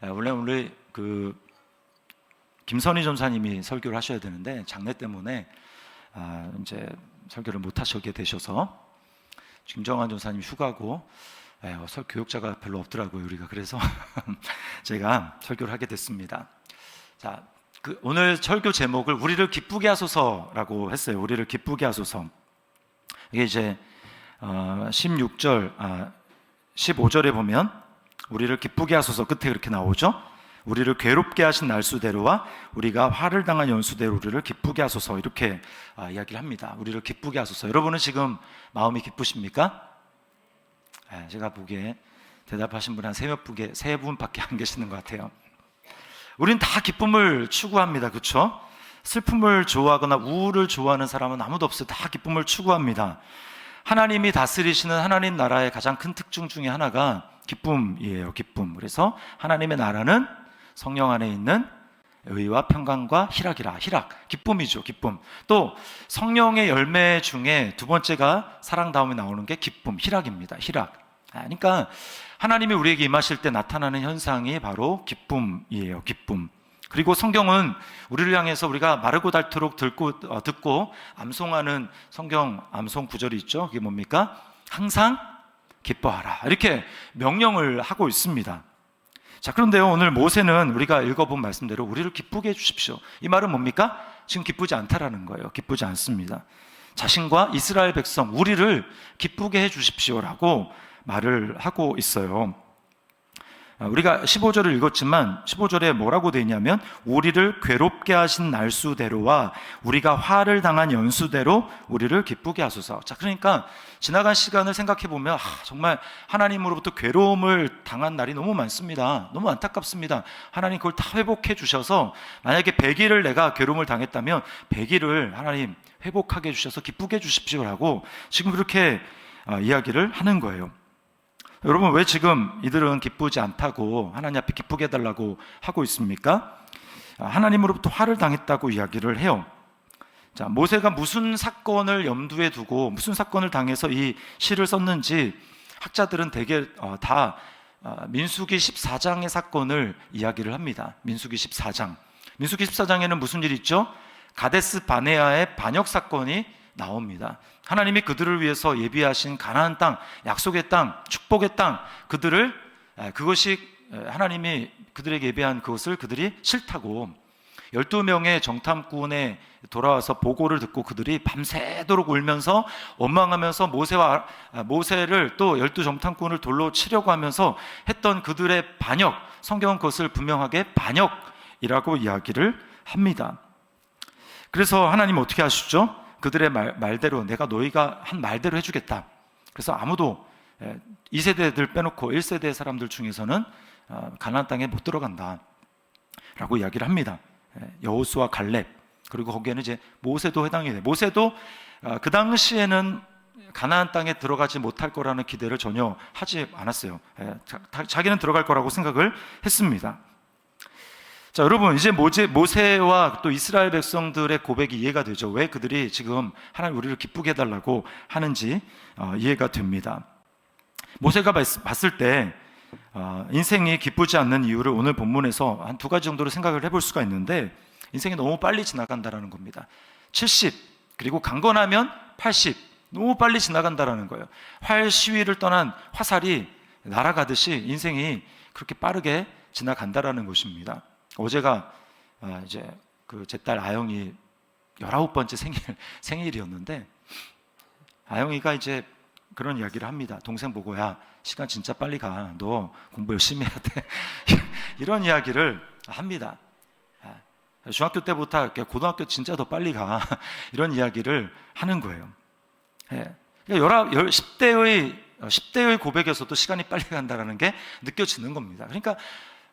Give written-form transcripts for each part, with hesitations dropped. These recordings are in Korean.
원래 오늘 김선희 전사님이 설교를 하셔야 되는데 장례 때문에 이제 설교를 못 하시게 되셔서 김정환 전사님 휴가고 교육자가 별로 없더라고요 우리가. 그래서 제가 설교를 하게 됐습니다. 자, 오늘 설교 제목을 우리를 기쁘게 하소서라고 했어요. 우리를 기쁘게 하소서. 이게 이제 16절, 15절에 보면 우리를 기쁘게 하소서 끝에 그렇게 나오죠. 우리를 괴롭게 하신 날수대로와 우리가 화를 당한 연수대로 우리를 기쁘게 하소서, 이렇게 이야기를 합니다. 우리를 기쁘게 하소서. 여러분은 지금 마음이 기쁘십니까? 제가 보기에 대답하신 분 한 세 분밖에 안 계시는 것 같아요. 우린 다 기쁨을 추구합니다. 그렇죠? 슬픔을 좋아하거나 우울을 좋아하는 사람은 아무도 없어요. 다 기쁨을 추구합니다. 하나님이 다스리시는 하나님 나라의 가장 큰 특징 중에 하나가 기쁨이에요. 기쁨. 그래서 하나님의 나라는 성령 안에 있는 의와 평강과 희락이라. 희락, 기쁨이죠. 기쁨. 또 성령의 열매 중에 두 번째가 사랑 다음에 나오는 게 기쁨, 희락입니다. 희락. 그러니까 하나님이 우리에게 임하실 때 나타나는 현상이 바로 기쁨이에요. 기쁨. 그리고 성경은 우리를 향해서 우리가 마르고 닳도록 듣고 암송하는 성경 암송 구절이 있죠. 그게 뭡니까? 항상 기뻐하라, 이렇게 명령을 하고 있습니다. 자, 그런데요, 오늘 모세는 우리가 읽어본 말씀대로 우리를 기쁘게 해주십시오. 이 말은 뭡니까? 지금 기쁘지 않다라는 거예요. 기쁘지 않습니다. 자신과 이스라엘 백성, 우리를 기쁘게 해주십시오라고 말을 하고 있어요. 우리가 15절을 읽었지만 15절에 뭐라고 되어 있냐면 우리를 괴롭게 하신 날수대로와 우리가 화를 당한 연수대로 우리를 기쁘게 하소서. 자, 그러니까 지나간 시간을 생각해 보면 정말 하나님으로부터 괴로움을 당한 날이 너무 많습니다. 너무 안타깝습니다. 하나님 그걸 다 회복해 주셔서 만약에 100일을 내가 괴로움을 당했다면 100일을 하나님 회복하게 해주셔서 기쁘게 해주십시오라고 지금 그렇게 이야기를 하는 거예요. 여러분, 왜 지금 이들은 기쁘지 않다고 하나님 앞에 기쁘게 해달라고 하고 있습니까? 하나님으로부터 화를 당했다고 이야기를 해요. 자, 모세가 무슨 사건을 염두에 두고 무슨 사건을 당해서 이 시를 썼는지 학자들은 대개 다 민수기 14장의 사건을 이야기를 합니다. 민수기 14장. 민수기 14장에는 무슨 일이 있죠? 가데스 바네아의 반역 사건이 나옵니다. 하나님이 그들을 위해서 예비하신 가나안 땅, 약속의 땅, 축복의 땅, 그것이 하나님이 그들에게 예비한 그것을 그들이 싫다고 12명의 정탐꾼에 돌아와서 보고를 듣고 그들이 밤새도록 울면서 원망하면서 모세를 또 12정탐꾼을 돌로 치려고 하면서 했던 그들의 반역, 성경은 그것을 분명하게 반역이라고 이야기를 합니다. 그래서 하나님은 어떻게 하시죠? 그들의 말대로 내가 너희가 한 말대로 해주겠다. 그래서 아무도 2세대들 빼놓고 1세대 사람들 중에서는 가나안 땅에 못 들어간다 라고 이야기를 합니다. 여호수아, 갈렙, 그리고 거기에는 이제 모세도 해당이 돼요. 모세도 그 당시에는 가나안 땅에 들어가지 못할 거라는 기대를 전혀 하지 않았어요. 자기는 들어갈 거라고 생각을 했습니다. 자, 여러분, 이제 모세와 또 이스라엘 백성들의 고백이 이해가 되죠. 왜 그들이 지금 하나님 우리를 기쁘게 해달라고 하는지 이해가 됩니다. 모세가 봤을 때 인생이 기쁘지 않는 이유를 오늘 본문에서 한 두 가지 정도로 생각을 해볼 수가 있는데, 인생이 너무 빨리 지나간다는 겁니다. 70, 그리고 강건하면 80, 너무 빨리 지나간다는 거예요. 활 시위를 떠난 화살이 날아가듯이 인생이 그렇게 빠르게 지나간다는 것입니다. 어제가 이제 제 딸 아영이 19번째 생일이었는데, 아영이가 이제 그런 이야기를 합니다. 동생 보고, 야, 시간 진짜 빨리 가. 너 공부 열심히 해야 돼. 이런 이야기를 합니다. 중학교 때부터 고등학교 진짜 더 빨리 가. 이런 이야기를 하는 거예요. 10대의 고백에서도 시간이 빨리 간다는 게 느껴지는 겁니다. 그러니까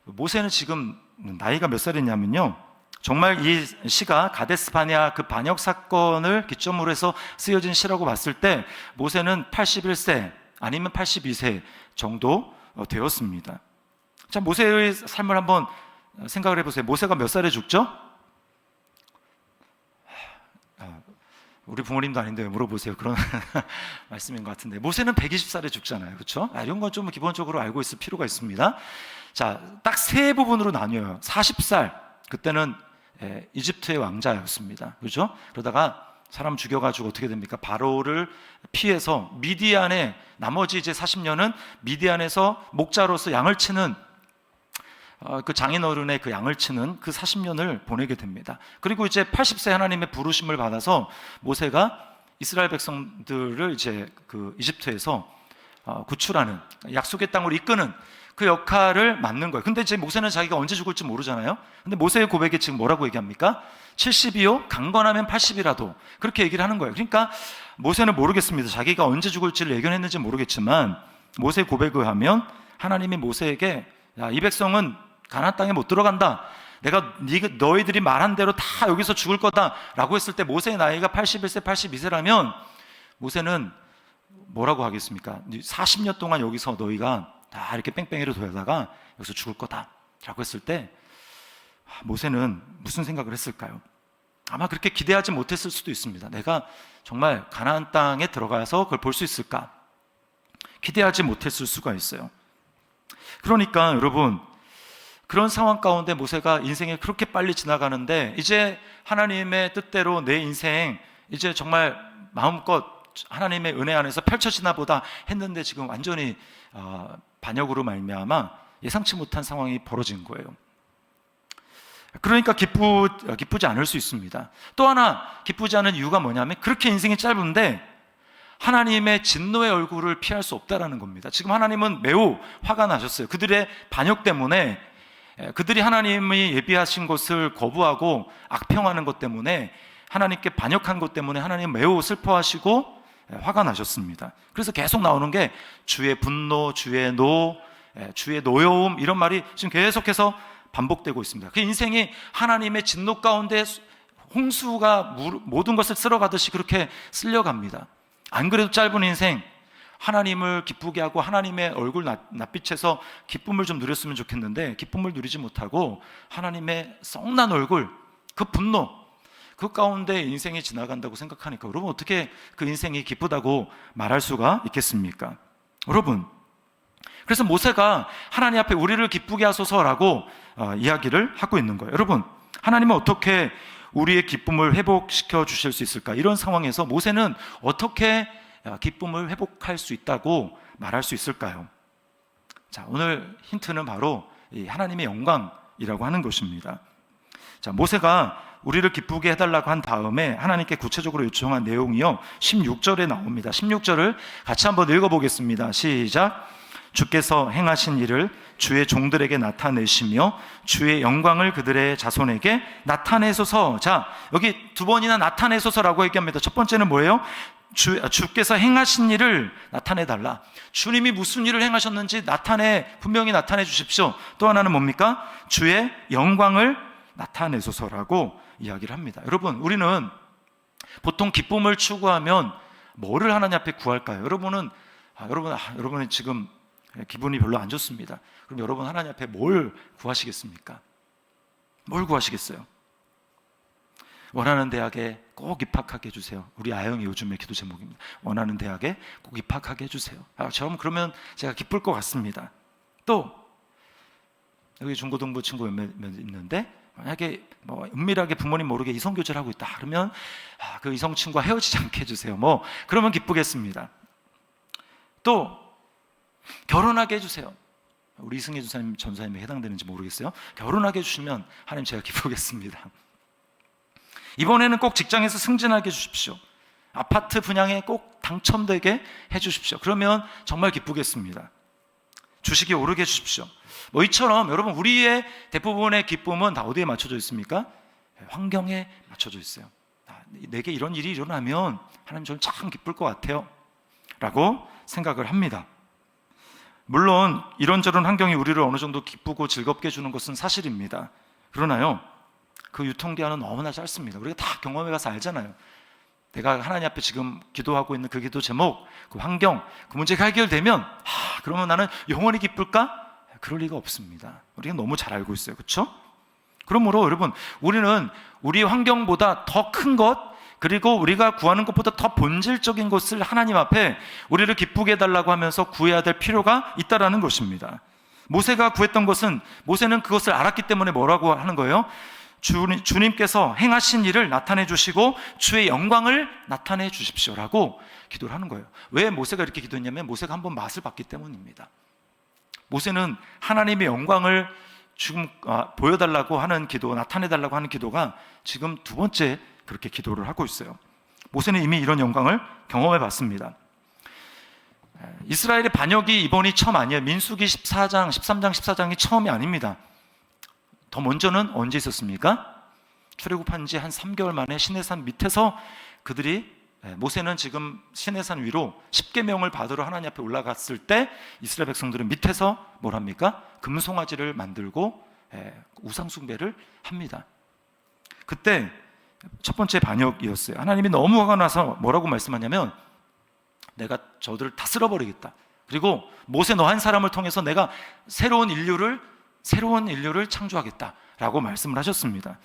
모세는 지금 나이가 몇 살이냐면요, 정말 이 시가 가데스 바네아 그 반역 사건을 기점으로 해서 쓰여진 시라고 봤을 때 모세는 81세 아니면 82세 정도 되었습니다. 자, 모세의 삶을 한번 생각을 해보세요. 모세가 몇 살에 죽죠? 우리 부모님도 아닌데 왜 물어보세요? 그런 말씀인 것 같은데, 모세는 120살에 죽잖아요, 그렇죠? 이런 건 좀 기본적으로 알고 있을 필요가 있습니다. 자, 딱 세 부분으로 나뉘어요. 40살, 그때는 이집트의 왕자였습니다, 그렇죠? 그러다가 사람 죽여가지고 어떻게 됩니까? 바로를 피해서 미디안에, 나머지 이제 40년은 미디안에서 목자로서 양을 치는 그 장인어른의 그 양을 치는 그 40년을 보내게 됩니다. 그리고 이제 80세 하나님의 부르심을 받아서 모세가 이스라엘 백성들을 이제 그 이집트에서 구출하는, 약속의 땅으로 이끄는 그 역할을 맡는 거예요. 근데 이제 모세는 자기가 언제 죽을지 모르잖아요. 근데 모세의 고백에 지금 뭐라고 얘기합니까? 70이요? 강건하면 80이라도. 그렇게 얘기를 하는 거예요. 그러니까 모세는 모르겠습니다. 자기가 언제 죽을지를 예견했는지 모르겠지만, 모세의 고백을 하면 하나님이 모세에게, 야, 이 백성은 가나안 땅에 못 들어간다. 내가 너희들이 말한 대로 다 여기서 죽을 거다 라고 했을 때, 모세의 나이가 81세, 82세라면 모세는 뭐라고 하겠습니까? 40년 동안 여기서 너희가 다 이렇게 뺑뺑이를 돌다가 여기서 죽을 거다 라고 했을 때 모세는 무슨 생각을 했을까요? 아마 그렇게 기대하지 못했을 수도 있습니다. 내가 정말 가나안 땅에 들어가서 그걸 볼 수 있을까? 기대하지 못했을 수가 있어요. 그러니까 여러분, 그런 상황 가운데 모세가 인생에 그렇게 빨리 지나가는데, 이제 하나님의 뜻대로 내 인생 이제 정말 마음껏 하나님의 은혜 안에서 펼쳐지나 보다 했는데, 지금 완전히 반역으로 말미암아 예상치 못한 상황이 벌어진 거예요. 그러니까 기쁘지 않을 수 있습니다. 또 하나 기쁘지 않은 이유가 뭐냐면, 그렇게 인생이 짧은데 하나님의 진노의 얼굴을 피할 수 없다라는 겁니다. 지금 하나님은 매우 화가 나셨어요. 그들의 반역 때문에, 그들이 하나님이 예비하신 것을 거부하고 악평하는 것 때문에, 하나님께 반역한 것 때문에 하나님 매우 슬퍼하시고 화가 나셨습니다. 그래서 계속 나오는 게 주의 분노, 주의 주의 노여움, 이런 말이 지금 계속해서 반복되고 있습니다. 그 인생이 하나님의 진노 가운데 홍수가 모든 것을 쓸어가듯이 그렇게 쓸려갑니다. 안 그래도 짧은 인생, 하나님을 기쁘게 하고 하나님의 얼굴 낯빛에서 기쁨을 좀 누렸으면 좋겠는데, 기쁨을 누리지 못하고 하나님의 썩난 얼굴, 그 분노, 그 가운데 인생이 지나간다고 생각하니까, 여러분 어떻게 그 인생이 기쁘다고 말할 수가 있겠습니까? 여러분, 그래서 모세가 하나님 앞에 우리를 기쁘게 하소서라고 이야기를 하고 있는 거예요. 여러분, 하나님은 어떻게 우리의 기쁨을 회복시켜 주실 수 있을까? 이런 상황에서 모세는 어떻게 기쁨을 회복할 수 있다고 말할 수 있을까요? 자, 오늘 힌트는 바로 이 하나님의 영광이라고 하는 것입니다. 자, 모세가 우리를 기쁘게 해달라고 한 다음에 하나님께 구체적으로 요청한 내용이요, 16절에 나옵니다. 16절을 같이 한번 읽어보겠습니다. 시작. 주께서 행하신 일을 주의 종들에게 나타내시며 주의 영광을 그들의 자손에게 나타내소서. 자, 여기 두 번이나 나타내소서라고 얘기합니다. 첫 번째는 뭐예요? 주께서 행하신 일을 나타내달라. 주님이 무슨 일을 행하셨는지 분명히 나타내 주십시오. 또 하나는 뭡니까? 주의 영광을 나타내소서라고 이야기를 합니다. 여러분, 우리는 보통 기쁨을 추구하면 뭐를 하나님 앞에 구할까요? 여러분은 지금 기분이 별로 안 좋습니다. 그럼 여러분 하나님 앞에 뭘 구하시겠습니까? 뭘 구하시겠어요? 원하는 대학에 꼭 입학하게 해주세요. 우리 아영이 요즘의 기도 제목입니다. 원하는 대학에 꼭 입학하게 해주세요. 그러면 제가 기쁠 것 같습니다. 또 여기 중고등부 친구 몇 있는데, 만약에 은밀하게 부모님 모르게 이성교제를 하고 있다 그러면 그 이성 친구와 헤어지지 않게 해주세요. 그러면 기쁘겠습니다. 또 결혼하게 해주세요. 우리 이승혜 전사님에 해당되는지 모르겠어요. 결혼하게 해주시면 하나님 제가 기쁘겠습니다. 이번에는 꼭 직장에서 승진하게 해주십시오. 아파트 분양에 꼭 당첨되게 해주십시오. 그러면 정말 기쁘겠습니다. 주식이 오르게 해주십시오. 이처럼 여러분, 우리의 대부분의 기쁨은 다 어디에 맞춰져 있습니까? 환경에 맞춰져 있어요. 내게 이런 일이 일어나면 하나님 저는 참 기쁠 것 같아요 라고 생각을 합니다. 물론 이런저런 환경이 우리를 어느 정도 기쁘고 즐겁게 해주는 것은 사실입니다. 그러나요, 그 유통기한은 너무나 짧습니다. 우리가 다 경험해 가서 알잖아요. 내가 하나님 앞에 지금 기도하고 있는 그 기도 제목, 그 환경, 그 문제가 해결되면 그러면 나는 영원히 기쁠까? 그럴 리가 없습니다. 우리가 너무 잘 알고 있어요. 그렇죠? 그러므로 여러분, 우리는 우리 환경보다 더 큰 것, 그리고 우리가 구하는 것보다 더 본질적인 것을 하나님 앞에 우리를 기쁘게 해달라고 하면서 구해야 될 필요가 있다라는 것입니다. 모세가 구했던 것은, 모세는 그것을 알았기 때문에 뭐라고 하는 거예요? 주님께서 행하신 일을 나타내 주시고 주의 영광을 나타내 주십시오라고 기도를 하는 거예요. 왜 모세가 이렇게 기도했냐면 모세가 한번 맛을 봤기 때문입니다. 모세는 하나님의 영광을 지금 보여달라고 하는 기도, 나타내달라고 하는 기도가 지금 두 번째 그렇게 기도를 하고 있어요. 모세는 이미 이런 영광을 경험해 봤습니다. 이스라엘의 반역이 이번이 처음 아니에요. 민수기 14장, 13장, 14장이 처음이 아닙니다. 더 먼저는 언제 있었습니까? 출애굽한 지 한 3개월 만에 시내산 밑에서 그들이, 모세는 지금 시내산 위로 10계명을 받으러 하나님 앞에 올라갔을 때 이스라엘 백성들은 밑에서 뭘 합니까? 금송아지를 만들고 우상 숭배를 합니다. 그때 첫 번째 반역이었어요. 하나님이 너무 화가 나서 뭐라고 말씀하냐면 내가 저들을 다 쓸어버리겠다. 그리고 모세 너 한 사람을 통해서 내가 새로운 인류를 창조하겠다라고 말씀을 하셨습니다.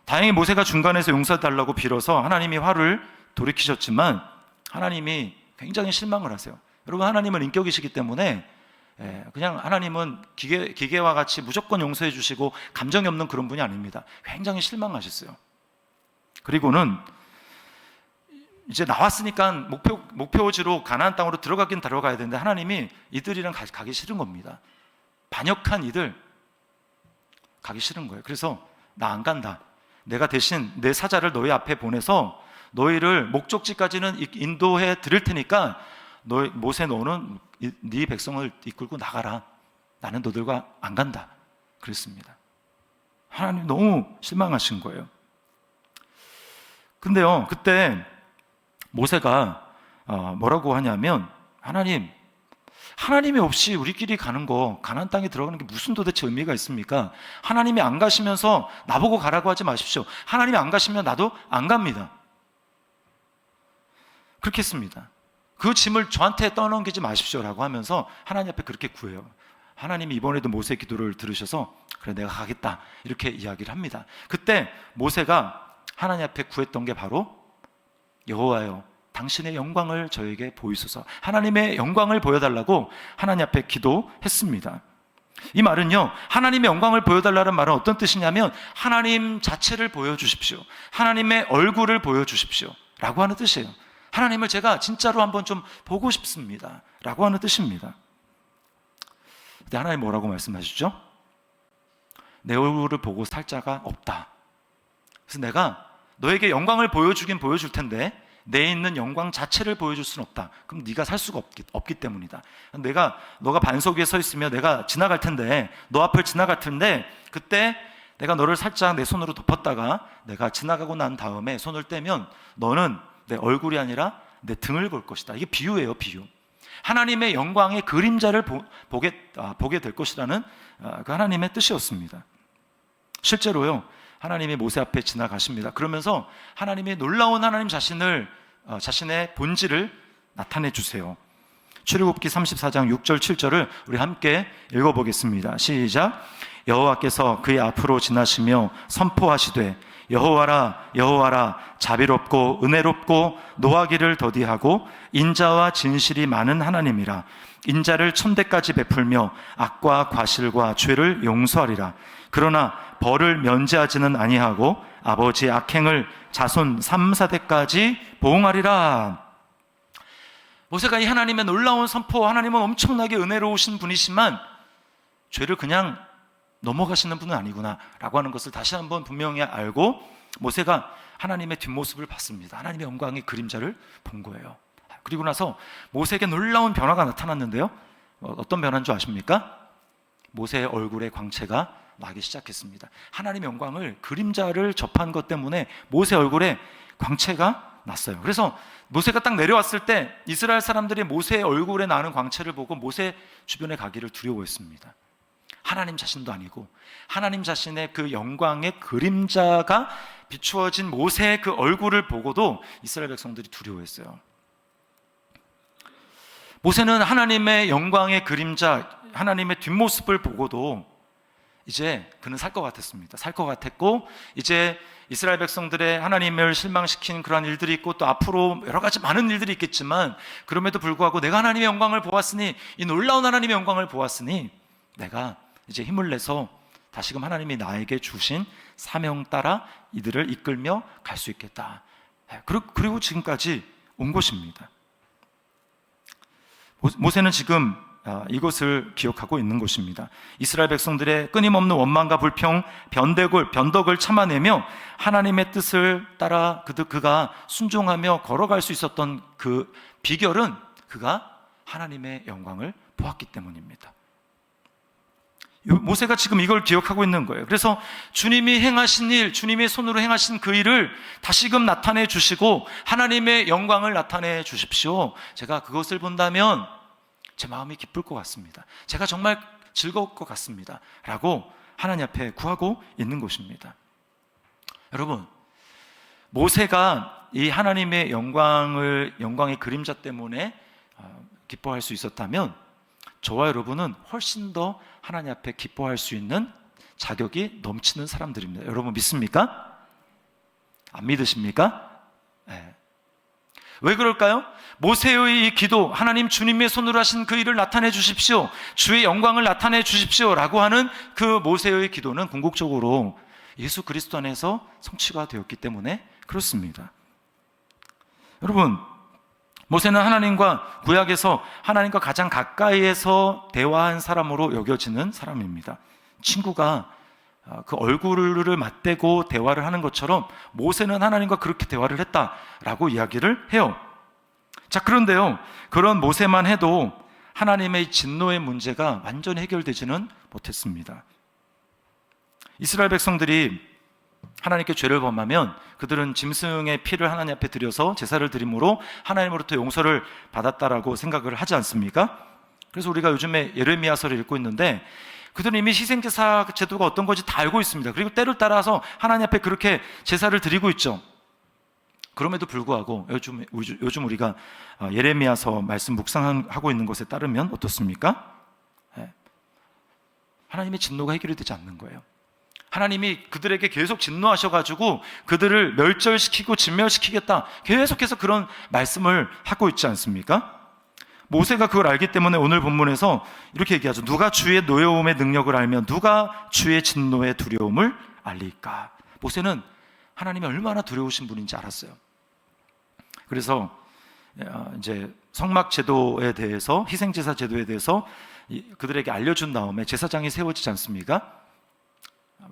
다행히 모세가 중간에서 용서해달라고 빌어서 하나님이 화를 돌이키셨지만 하나님이 굉장히 실망을 하세요. 여러분, 하나님은 인격이시기 때문에 그냥 하나님은 기계와 같이 무조건 용서해 주시고 감정이 없는 그런 분이 아닙니다. 굉장히 실망하셨어요. 그리고는 이제 나왔으니까 목표지로 가나안 땅으로 들어가긴 들어가야 되는데 하나님이 이들이랑 가기 싫은 겁니다. 반역한 이들 가기 싫은 거예요. 그래서 나 안 간다. 내가 대신 내 사자를 너희 앞에 보내서 너희를 목적지까지는 인도해 드릴 테니까 모세 너는 네 백성을 이끌고 나가라. 나는 너들과 안 간다. 그랬습니다. 하나님 너무 실망하신 거예요. 근데요, 그때 모세가 뭐라고 하냐면 하나님이 없이 우리끼리 가는 거, 가나안 땅에 들어가는 게 무슨 도대체 의미가 있습니까? 하나님이 안 가시면서 나보고 가라고 하지 마십시오. 하나님이 안 가시면 나도 안 갑니다. 그렇게 했습니다. 그 짐을 저한테 떠넘기지 마십시오라고 하면서 하나님 앞에 그렇게 구해요. 하나님이 이번에도 모세의 기도를 들으셔서 그래 내가 가겠다 이렇게 이야기를 합니다. 그때 모세가 하나님 앞에 구했던 게 바로 여호와여 당신의 영광을 저에게 보이소서, 하나님의 영광을 보여달라고 하나님 앞에 기도했습니다. 이 말은요, 하나님의 영광을 보여달라는 말은 어떤 뜻이냐면 하나님 자체를 보여주십시오, 하나님의 얼굴을 보여주십시오 라고 하는 뜻이에요. 하나님을 제가 진짜로 한번 좀 보고 싶습니다 라고 하는 뜻입니다. 근데 하나님 뭐라고 말씀하시죠? 내 얼굴을 보고 살 자가 없다. 그래서 내가 너에게 영광을 보여주긴 보여줄 텐데 내 있는 영광 자체를 보여줄 수는 없다. 그럼 네가 살 수가 없기 때문이다. 너가 반석 위에 서 있으면 내가 지나갈 텐데, 너 앞을 지나갈 텐데 그때 내가 너를 살짝 내 손으로 덮었다가 내가 지나가고 난 다음에 손을 떼면 너는 내 얼굴이 아니라 내 등을 볼 것이다. 이게 비유예요, 비유. 하나님의 영광의 그림자를 보게 될 것이라는 그 하나님의 뜻이었습니다. 실제로요, 하나님이 모세 앞에 지나가십니다. 그러면서 하나님의 놀라운 하나님 자신의 본질을 나타내 주세요. 출애굽기 34장 6절 7절을 우리 함께 읽어보겠습니다. 시작. 여호와께서 그의 앞으로 지나시며 선포하시되 여호와라 여호와라 자비롭고 은혜롭고 노하기를 더디하고 인자와 진실이 많은 하나님이라. 인자를 천대까지 베풀며 악과 과실과 죄를 용서하리라. 그러나 벌을 면제하지는 아니하고 아버지의 악행을 자손 3, 4대까지 보응하리라. 모세가 이 하나님의 놀라운 선포, 하나님은 엄청나게 은혜로우신 분이시만 죄를 그냥 넘어가시는 분은 아니구나 라고 하는 것을 다시 한번 분명히 알고 모세가 하나님의 뒷모습을 봤습니다. 하나님의 영광의 그림자를 본 거예요. 그리고 나서 모세에게 놀라운 변화가 나타났는데요, 어떤 변화인 줄 아십니까? 모세의 얼굴에 광채가 나기 시작했습니다. 하나님의 영광을, 그림자를 접한 것 때문에 모세 얼굴에 광채가 났어요. 그래서 모세가 딱 내려왔을 때 이스라엘 사람들이 모세의 얼굴에 나는 광채를 보고 모세 주변에 가기를 두려워했습니다. 하나님 자신도 아니고 하나님 자신의 그 영광의 그림자가 비추어진 모세의 그 얼굴을 보고도 이스라엘 백성들이 두려워했어요. 모세는 하나님의 영광의 그림자, 하나님의 뒷모습을 보고도 이제 그는 살 것 같았습니다. 살 것 같았고, 이제 이스라엘 백성들의 하나님을 실망시킨 그러한 일들이 있고, 또 앞으로 여러 가지 많은 일들이 있겠지만, 그럼에도 불구하고 내가 하나님의 영광을 보았으니, 이 놀라운 하나님의 영광을 보았으니 내가 이제 힘을 내서 다시금 하나님이 나에게 주신 사명 따라 이들을 이끌며 갈 수 있겠다. 그리고 지금까지 온 것입니다. 모세는 지금 이것을 기억하고 있는 것입니다. 이스라엘 백성들의 끊임없는 원망과 불평, 변덕을 참아내며 하나님의 뜻을 따라 그가 순종하며 걸어갈 수 있었던 그 비결은 그가 하나님의 영광을 보았기 때문입니다. 모세가 지금 이걸 기억하고 있는 거예요. 그래서 주님이 행하신 일, 주님의 손으로 행하신 그 일을 다시금 나타내 주시고 하나님의 영광을 나타내 주십시오. 제가 그것을 본다면 제 마음이 기쁠 것 같습니다. 제가 정말 즐거울 것 같습니다. 라고 하나님 앞에 구하고 있는 것입니다. 여러분, 모세가 이 하나님의 영광의 그림자 때문에 기뻐할 수 있었다면 저와 여러분은 훨씬 더 하나님 앞에 기뻐할 수 있는 자격이 넘치는 사람들입니다. 여러분 믿습니까? 안 믿으십니까? 네. 왜 그럴까요? 모세의 이 기도, 하나님 주님의 손으로 하신 그 일을 나타내 주십시오, 주의 영광을 나타내 주십시오 라고 하는 그 모세의 기도는 궁극적으로 예수 그리스도 안에서 성취가 되었기 때문에 그렇습니다. 여러분, 모세는 하나님과 구약에서 하나님과 가장 가까이에서 대화한 사람으로 여겨지는 사람입니다. 친구가 그 얼굴을 맞대고 대화를 하는 것처럼 모세는 하나님과 그렇게 대화를 했다라고 이야기를 해요. 자, 그런데요, 그런 모세만 해도 하나님의 진노의 문제가 완전히 해결되지는 못했습니다. 이스라엘 백성들이 하나님께 죄를 범하면 그들은 짐승의 피를 하나님 앞에 드려서 제사를 드림으로 하나님으로부터 용서를 받았다라고 생각을 하지 않습니까? 그래서 우리가 요즘에 예레미야서를 읽고 있는데 그들은 이미 희생제사 제도가 어떤 건지 다 알고 있습니다. 그리고 때를 따라서 하나님 앞에 그렇게 제사를 드리고 있죠. 그럼에도 불구하고 요즘 우리가 예레미야서 말씀 묵상하고 있는 것에 따르면 어떻습니까? 하나님의 진노가 해결이 되지 않는 거예요. 하나님이 그들에게 계속 진노하셔가지고 그들을 멸절시키고 진멸시키겠다, 계속해서 그런 말씀을 하고 있지 않습니까? 모세가 그걸 알기 때문에 오늘 본문에서 이렇게 얘기하죠. 누가 주의 노여움의 능력을 알면 누가 주의 진노의 두려움을 알리까? 모세는 하나님이 얼마나 두려우신 분인지 알았어요. 그래서 이제 성막 제도에 대해서, 희생제사 제도에 대해서 그들에게 알려준 다음에 제사장이 세워지지 않습니까?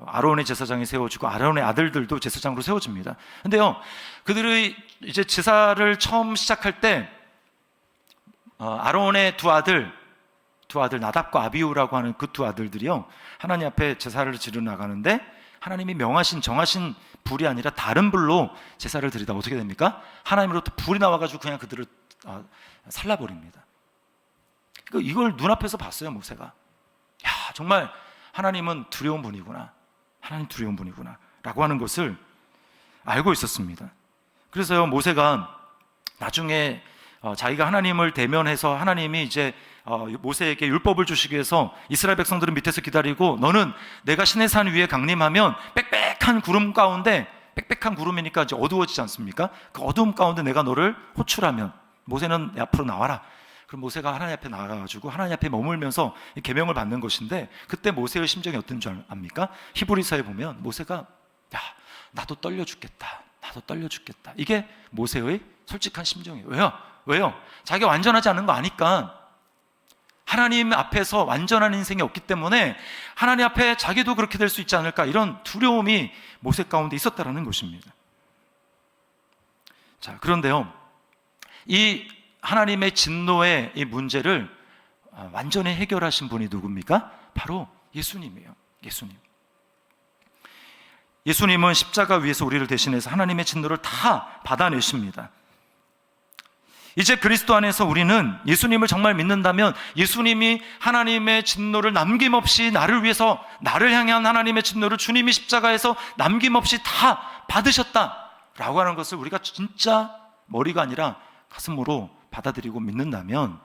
아론의 제사장이 세워지고 아론의 아들들도 제사장으로 세워집니다. 근데요, 그들의 이제 제사를 처음 시작할 때 아론의 두 아들 나답과 아비후라고 하는 그 두 아들들이요, 하나님 앞에 제사를 지르러 나가는데 하나님이 정하신 불이 아니라 다른 불로 제사를 드리다 어떻게 됩니까? 하나님으로부터 불이 나와가지고 그냥 그들을 살라버립니다. 이걸 눈앞에서 봤어요, 모세가. 야, 정말 하나님은 두려운 분이구나, 하나님 두려운 분이구나 라고 하는 것을 알고 있었습니다. 그래서요, 모세가 나중에 자기가 하나님을 대면해서 하나님이 이제 모세에게 율법을 주시기 위해서 이스라엘 백성들은 밑에서 기다리고 너는 내가 시내산 위에 강림하면 빽빽한 구름 가운데, 빽빽한 구름이니까 이제 어두워지지 않습니까? 그 어두움 가운데 내가 너를 호출하면 모세는 내 앞으로 나와라. 그럼 모세가 하나님 앞에 나가가지고 하나님 앞에 머물면서 계명을 받는 것인데, 그때 모세의 심정이 어떤 줄 압니까? 히브리서에 보면 모세가 야, 나도 떨려 죽겠다, 나도 떨려 죽겠다, 이게 모세의 솔직한 심정이에요. 왜요? 자기가 완전하지 않은 거 아니까, 하나님 앞에서 완전한 인생이 없기 때문에 하나님 앞에 자기도 그렇게 될 수 있지 않을까, 이런 두려움이 모세 가운데 있었다라는 것입니다. 자, 그런데요, 이 하나님의 진노의 이 문제를 완전히 해결하신 분이 누굽니까? 바로 예수님이에요. 예수님은 십자가 위에서 우리를 대신해서 하나님의 진노를 다 받아내십니다. 이제 그리스도 안에서 우리는 예수님을 정말 믿는다면 예수님이 하나님의 진노를 남김없이 나를 위해서, 나를 향한 하나님의 진노를 주님이 십자가에서 남김없이 다 받으셨다라고 하는 것을 우리가 진짜 머리가 아니라 가슴으로 받아들이고 믿는다면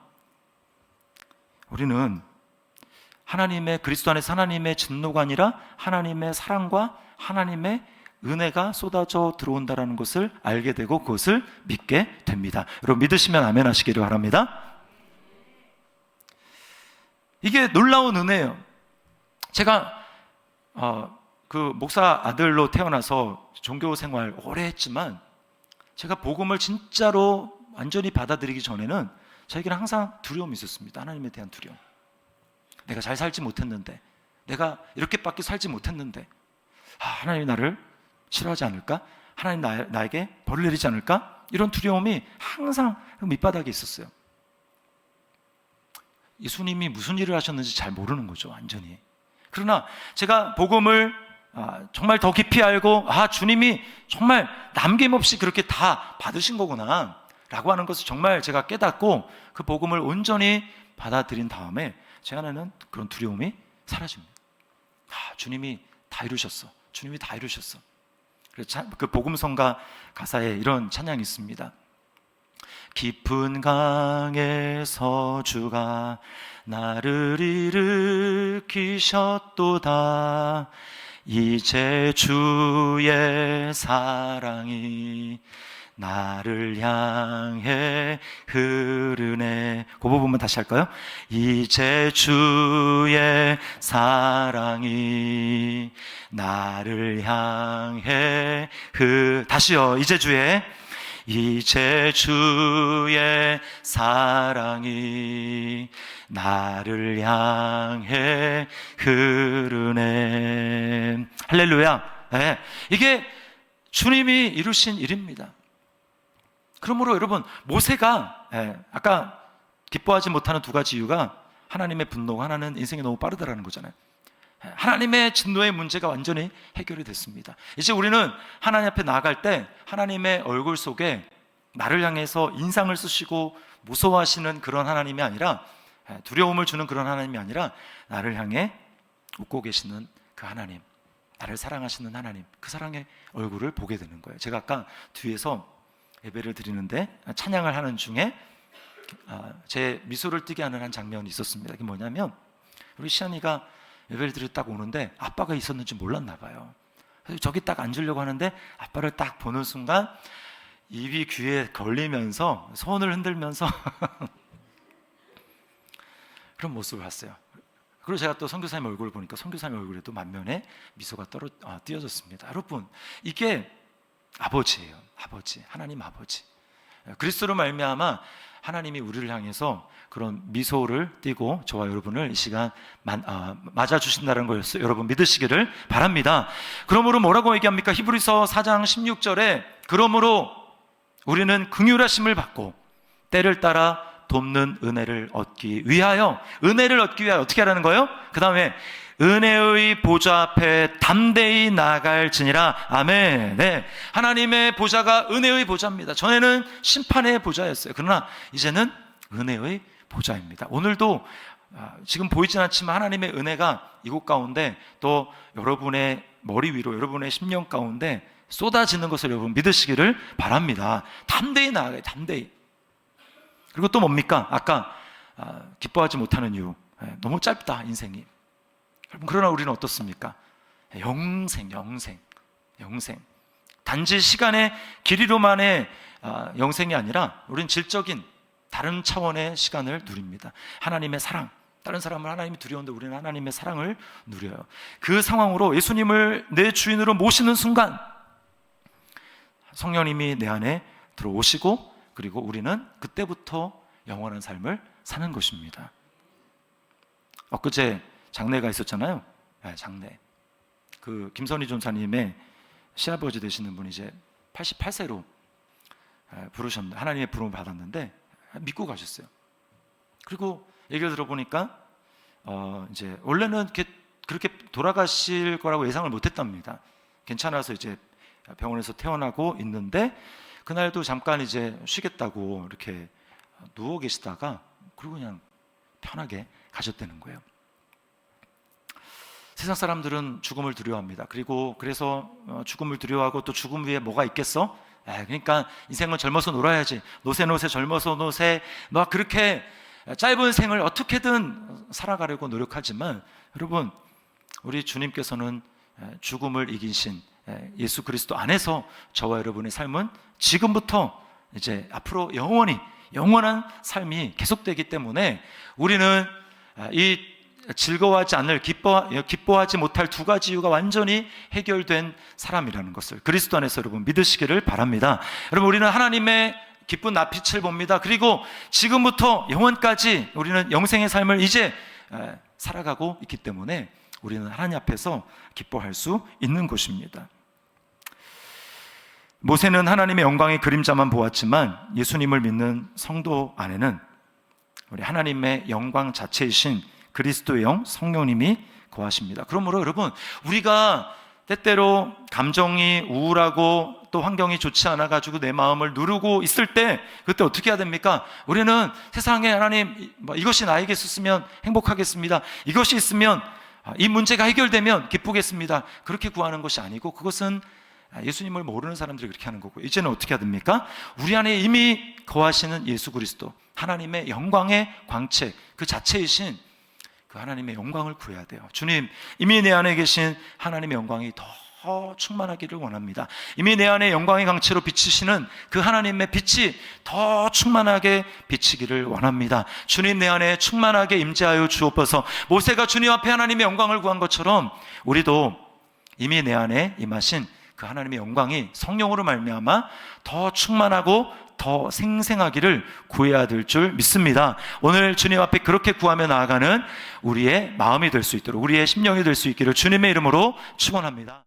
우리는 하나님의 그리스도 안에서 하나님의 진노가 아니라 하나님의 사랑과 하나님의 은혜가 쏟아져 들어온다는 것을 알게 되고 그것을 믿게 됩니다. 여러분 믿으시면 아멘 하시기를 바랍니다. 이게 놀라운 은혜예요. 제가 그 목사 아들로 태어나서 종교 생활 오래 했지만 제가 복음을 진짜로 완전히 받아들이기 전에는 저에게는 항상 두려움이 있었습니다. 하나님에 대한 두려움. 내가 잘 살지 못했는데, 내가 이렇게밖에 살지 못했는데 하나님이 나를 싫어하지 않을까? 하나님 나에게 벌을 내리지 않을까? 이런 두려움이 항상 밑바닥에 있었어요. 예수님이 무슨 일을 하셨는지 잘 모르는 거죠, 완전히. 그러나 제가 복음을 정말 더 깊이 알고 주님이 정말 남김없이 그렇게 다 받으신 거구나 라고 하는 것을 정말 제가 깨닫고 그 복음을 온전히 받아들인 다음에 제 안에는 그런 두려움이 사라집니다. 주님이 다 이루셨어. 주님이 다 이루셨어. 그래서 그 복음성가 가사에 이런 찬양이 있습니다. 깊은 강에서 주가 나를 일으키셨도다. 이제 주의 사랑이 나를 향해 흐르네. 그 부분만 다시 할까요? 이제 주의 사랑이 나를 향해 다시요. 이제 주의 사랑이 나를 향해 흐르네. 할렐루야. 네. 이게 주님이 이루신 일입니다. 그러므로 여러분 모세가 아까 기뻐하지 못하는 두 가지 이유가 하나님의 분노가 하나는 인생이 너무 빠르다라는 거잖아요. 하나님의 진노의 문제가 완전히 해결이 됐습니다. 이제 우리는 하나님 앞에 나아갈 때 하나님의 얼굴 속에 나를 향해서 인상을 쓰시고 무서워하시는 그런 하나님이 아니라, 두려움을 주는 그런 하나님이 아니라 나를 향해 웃고 계시는 그 하나님, 나를 사랑하시는 하나님, 그 사랑의 얼굴을 보게 되는 거예요. 제가 아까 뒤에서 예배를 드리는데 찬양을 하는 중에 제 미소를 띠게 하는 한 장면이 있었습니다. 그게 뭐냐면 우리 시안이가 예배를 드리러 딱 오는데 아빠가 있었는지 몰랐나 봐요. 그래서 저기 딱 앉으려고 하는데 아빠를 딱 보는 순간 입이 귀에 걸리면서 손을 흔들면서 그런 모습을 봤어요. 그리고 제가 또 선교사님 얼굴을 보니까 선교사님 얼굴에도 만면에 미소가 띄어졌습니다. 여러분 이게 아버지예요. 아버지, 하나님 아버지. 그리스도로 말미암아 하나님이 우리를 향해서 그런 미소를 띠고 저와 여러분을 이 시간 맞아주신다는 걸 여러분 믿으시기를 바랍니다. 그러므로 뭐라고 얘기합니까? 히브리서 4장 16절에 그러므로 우리는 긍휼하심을 받고 때를 따라 돕는 은혜를 얻기 위하여 어떻게 하라는 거예요? 그 다음에 은혜의 보좌 앞에 담대히 나아갈지니라. 아멘. 네, 하나님의 보좌가 은혜의 보좌입니다. 전에는 심판의 보좌였어요. 그러나 이제는 은혜의 보좌입니다. 오늘도 지금 보이진 않지만 하나님의 은혜가 이곳 가운데 또 여러분의 머리 위로 여러분의 심령 가운데 쏟아지는 것을 여러분 믿으시기를 바랍니다. 담대히 나아가요. 담대히. 그리고 또 뭡니까? 아까 기뻐하지 못하는 이유, 너무 짧다 인생이. 그러나 우리는 어떻습니까? 영생. 단지 시간의 길이로만의 영생이 아니라 우리는 질적인 다른 차원의 시간을 누립니다. 하나님의 사랑, 다른 사람을 하나님이 두려운데 우리는 하나님의 사랑을 누려요. 그 상황으로 예수님을 내 주인으로 모시는 순간 성령님이 내 안에 들어오시고 그리고 우리는 그때부터 영원한 삶을 사는 것입니다. 엊그제 장례가 있었잖아요. 장례. 그 김선희 전사님의 시아버지 되시는 분이 이제 88세로 부르셨는데 하나님의 부름을 받았는데 믿고 가셨어요. 그리고 얘기를 들어보니까 이제 원래는 그렇게 돌아가실 거라고 예상을 못했답니다. 괜찮아서 이제 병원에서 퇴원하고 있는데 그날도 잠깐 이제 쉬겠다고 이렇게 누워 계시다가 그리고 그냥 편하게 가셨다는 거예요. 세상 사람들은 죽음을 두려워합니다. 그래서 죽음을 두려워하고 또 죽음 위에 뭐가 있겠어? 그러니까 인생은 젊어서 놀아야지. 노세 젊어서 노세. 막 그렇게 짧은 생을 어떻게든 살아가려고 노력하지만 여러분, 우리 주님께서는 죽음을 이기신 예수 그리스도 안에서 저와 여러분의 삶은 지금부터 이제 앞으로 영원한 삶이 계속되기 때문에 우리는 이 즐거워하지 않을, 기뻐하지 못할 두 가지 이유가 완전히 해결된 사람이라는 것을 그리스도 안에서 여러분 믿으시기를 바랍니다. 여러분, 우리는 하나님의 기쁜 낯빛을 봅니다. 그리고 지금부터 영원까지 우리는 영생의 삶을 이제 살아가고 있기 때문에 우리는 하나님 앞에서 기뻐할 수 있는 것입니다. 모세는 하나님의 영광의 그림자만 보았지만 예수님을 믿는 성도 안에는 우리 하나님의 영광 자체이신 그리스도의 영 성령님이 거하십니다. 그러므로 여러분, 우리가 때때로 감정이 우울하고 또 환경이 좋지 않아가지고 내 마음을 누르고 있을 때 그때 어떻게 해야 됩니까? 우리는 세상에 하나님 이것이 나에게 있었으면 행복하겠습니다, 이것이 있으면 이 문제가 해결되면 기쁘겠습니다, 그렇게 구하는 것이 아니고, 그것은 예수님을 모르는 사람들이 그렇게 하는 거고, 이제는 어떻게 해야 됩니까? 우리 안에 이미 거하시는 예수 그리스도, 하나님의 영광의 광채 그 자체이신 그 하나님의 영광을 구해야 돼요. 주님, 이미 내 안에 계신 하나님의 영광이 더 충만하기를 원합니다. 이미 내 안에 영광의 광채로 비치시는 그 하나님의 빛이 더 충만하게 비치기를 원합니다. 주님, 내 안에 충만하게 임재하여 주옵소서. 모세가 주님 앞에 하나님의 영광을 구한 것처럼 우리도 이미 내 안에 임하신 그 하나님의 영광이 성령으로 말미암아 더 충만하고 더 생생하기를 구해야 될 줄 믿습니다. 오늘 주님 앞에 그렇게 구하며 나아가는 우리의 마음이 될 수 있도록, 우리의 심령이 될 수 있기를 주님의 이름으로 축원합니다.